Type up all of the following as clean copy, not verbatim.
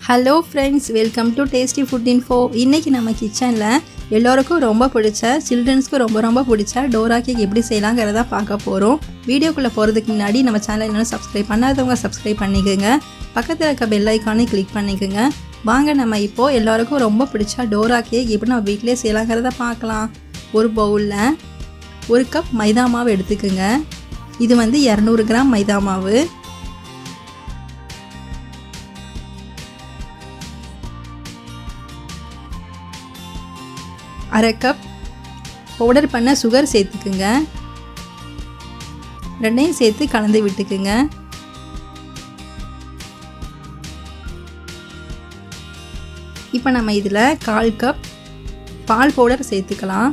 Hello friends, welcome to tasty food info. இன்றைக்கி நம்ம கிச்சனில் எல்லோருக்கும் ரொம்ப பிடிச்ச, சில்ட்ரன்ஸ்க்கு ரொம்ப பிடிச்ச டோரா கேக் எப்படி செய்யலாங்கிறத பார்க்க போகிறோம். வீடியோக்குள்ளே போகிறதுக்கு முன்னாடி நம்ம சேனல் இன்னும் சப்ஸ்கிரைப் பண்ணாதவங்க சப்ஸ்கிரைப் பண்ணிக்கோங்க. பக்கத்தில் இருக்க பெல் ஐக்கானே கிளிக் பண்ணிக்கோங்க. வாங்க நம்ம இப்போது எல்லோருக்கும் ரொம்ப பிடிச்ச டோரா கேக் எப்படி நம்ம வீட்டிலே செய்யலாங்கிறத பார்க்கலாம். ஒரு பவுலில் 1 கப் மைதா மாவு எடுத்துக்கோங்க. இது 200 கிராம் மைதா மாவு. அரை கப் பவுடர் பண்ண சுகர் சேர்த்துக்குங்க. ரெண்டையும் சேர்த்து கலந்து விட்டுக்குங்க. இப்போ நம்ம இதில் 1/4 கப் பால் பவுடர் சேர்த்துக்கலாம்.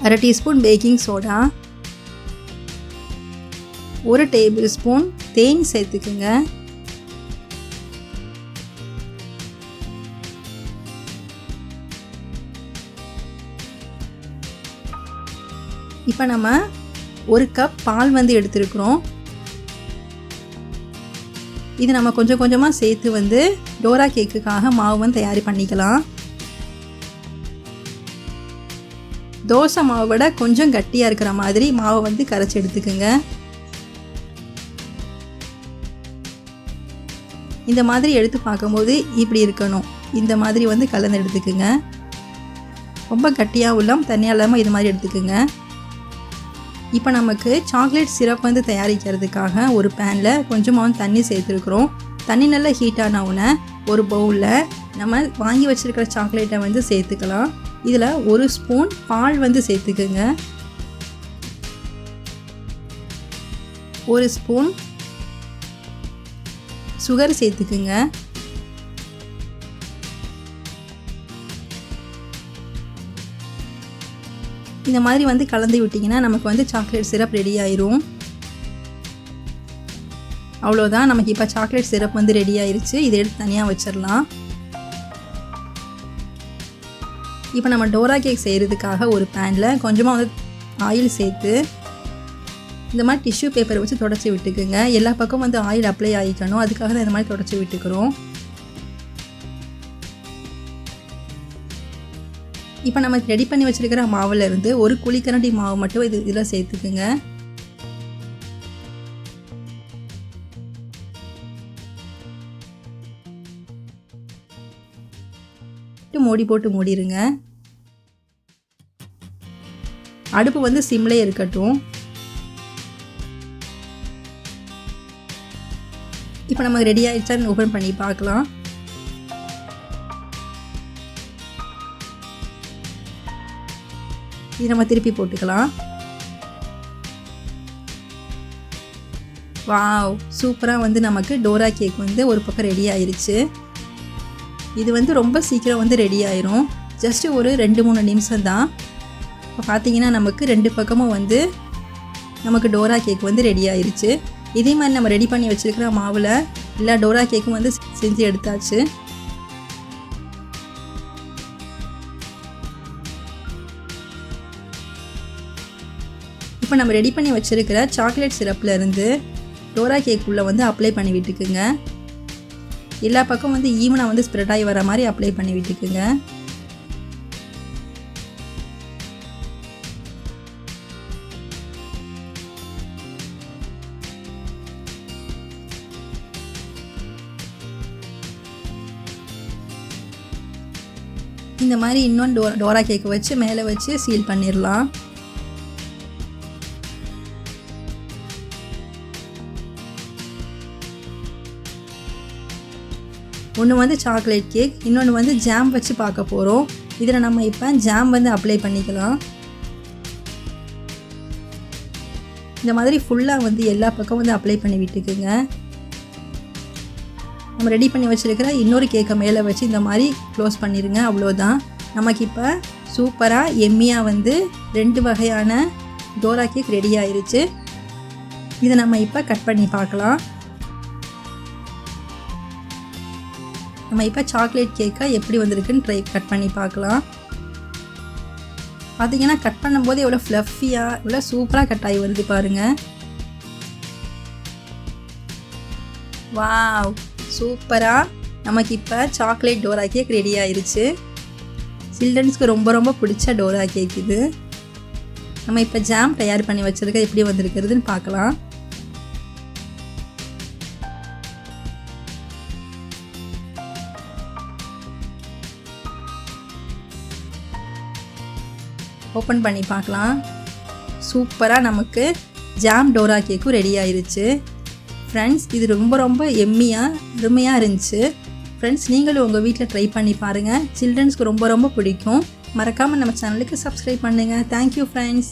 அரை teaspoon baking soda, 1 tablespoon தேன் சேர்த்துக்குங்க. இப்போ நம்ம 1 கப் பால் எடுத்துருக்குறோம். இது நம்ம கொஞ்சம் கொஞ்சமாக சேர்த்து டோரா கேக்குக்காக மாவு தயாரி பண்ணிக்கலாம். தோசை மாவை விட கொஞ்சம் கட்டியாக இருக்கிற மாதிரி மாவை கரைச்சி எடுத்துக்குங்க. இந்த மாதிரி எடுத்து பார்க்கும்போது இப்படி இருக்கணும். இந்த மாதிரி கலந்து எடுத்துக்குங்க. ரொம்ப கட்டியாக இல்லாமல் தண்ணியாக இல்லாமல் இது மாதிரி எடுத்துக்குங்க. இப்போ நமக்கு சாக்லேட் சிரப் தயாரிக்கிறதுக்காக ஒரு பேனில் கொஞ்சமாக தண்ணி சேர்த்துருக்குறோம். தண்ணி நல்லா ஹீட் ஆன உடனே ஒரு பவுலில் நம்ம வாங்கி வச்சுருக்கிற சாக்லேட்டை சேர்த்துக்கலாம். இதில் 1 ஸ்பூன் பால் சேர்த்துக்குங்க. 1 ஸ்பூன் சுகர் சேர்த்துக்குங்க. இந்த மாதிரி கலந்து விட்டிங்கன்னா நமக்கு சாக்லேட் சிரப் ரெடி ஆயிரும். அவ்வளோதான், நமக்கு இப்போ சாக்லேட் சிரப் ரெடி ஆயிருச்சு. இதை எடுத்து தனியாக வச்சிடலாம். இப்போ நம்ம டோரா கேக் செய்கிறதுக்காக ஒரு பேனில் கொஞ்சமாக ஆயில் சேர்த்து இந்த மாதிரி டிஷ்யூ பேப்பரை வச்சு தொடச்சி விட்டுக்குங்க. எல்லா பக்கம் ஆயில் அப்ளை ஆகிக்கணும். அதுக்காக தான் இந்த மாதிரி தொடச்சி விட்டுக்கிறோம். இப்போ நம்ம ரெடி பண்ணி வச்சுருக்கிற மாவுலேருந்து 1 குழிக்கரண்டி மாவு மட்டும் இதில் சேர்த்துக்குங்க. மூடி போட்டு மூடிடுங்க. அடுப்பு சிம்லே இருக்கட்டும். இப்போ நம்ம ரெடி ஆகிடுச்சான்னு ஓப்பன் பண்ணி பார்க்கலாம். இது நம்ம திருப்பி போட்டுக்கலாம். வாவ், சூப்பராக நமக்கு டோரா கேக் ஒரு பக்கம் ரெடி ஆயிருச்சு. இது ரொம்ப சீக்கிரம் ரெடி ஆயிரும். ஜஸ்ட்டு ஒரு 2-3 நிமிஷம் தான். இப்போ பார்த்தீங்கன்னா நமக்கு 2 பக்கமும் நமக்கு டோரா கேக் ரெடி ஆயிருச்சு. இதே மாதிரி நம்ம ரெடி பண்ணி வச்சுருக்கிற மாவில் எல்லா டோரா கேக்கும் செஞ்சு எடுத்தாச்சு. இப்போ நம்ம ரெடி பண்ணி வச்சுருக்கிற சாக்லேட் சிரப்லேருந்து டோரா கேக்குள்ளே அப்ளை பண்ணி விட்டுக்குங்க. எல்லா பக்கம் ஈவனாக ஸ்ப்ரெட் ஆகி வர மாதிரி அப்ளை பண்ணி விட்டுக்குங்க. இந்த மாதிரி இன்னொன்று டோரா கேக்கு வச்சு மேலே வச்சு சீல் பண்ணிடலாம். ஒன்று சாக்லேட் கேக், இன்னொன்று ஜாம் வச்சு பார்க்க போகிறோம். இதில் நம்ம இப்போ ஜாம் அப்ளை பண்ணிக்கலாம். இந்த மாதிரி ஃபுல்லாக எல்லா பக்கம் அப்ளை பண்ணி விட்டுக்குங்க. நம்ம ரெடி பண்ணி வச்சுருக்கிற இன்னொரு கேக்கை மேலே வச்சு இந்த மாதிரி க்ளோஸ் பண்ணிடுங்க. அவ்வளோதான், நமக்கு இப்போ சூப்பராக எம்மியாக 2 வகையான டோரா கேக் ரெடி ஆயிருச்சு. இதை நம்ம இப்போ கட் பண்ணி பார்க்கலாம். நம்ம இப்போ சாக்லேட் கேக்கை எப்படி வந்திருக்குன்னு கட் பண்ணி பார்க்கலாம். பார்த்தீங்கன்னா கட் பண்ணும்போது எவ்வளோ ஃப்ளஃபியாக எவ்வளோ சூப்பராக கட் ஆகி வருது பாருங்கள். வாவ், சூப்பராக நமக்கு இப்போ சாக்லேட் டோரா கேக் ரெடி ஆயிடுச்சு. சில்ட்ரன்ஸ்க்கு ரொம்ப ரொம்ப பிடிச்ச டோரா கேக் இது. நம்ம இப்போ ஜாம் தயார் பண்ணி வச்சுருக்க எப்படி வந்திருக்கிறதுன்னு பார்க்கலாம். ஓப்பன் பண்ணி பார்க்கலாம். சூப்பராக நமக்கு ஜாம் டோரா கேக்கும் ரெடி ஆயிருச்சு. ஃப்ரெண்ட்ஸ், இது ரொம்ப ரொம்ப எம்மியாக அருமையாக இருந்துச்சு. ஃப்ரெண்ட்ஸ், நீங்களும் உங்கள் வீட்டில் ட்ரை பண்ணி பாருங்கள். சில்ட்ரன்ஸ்க்கு ரொம்ப ரொம்ப பிடிக்கும். மறக்காமல் நம்ம சேனலுக்கு சப்ஸ்கிரைப் பண்ணுங்கள். Thank you friends.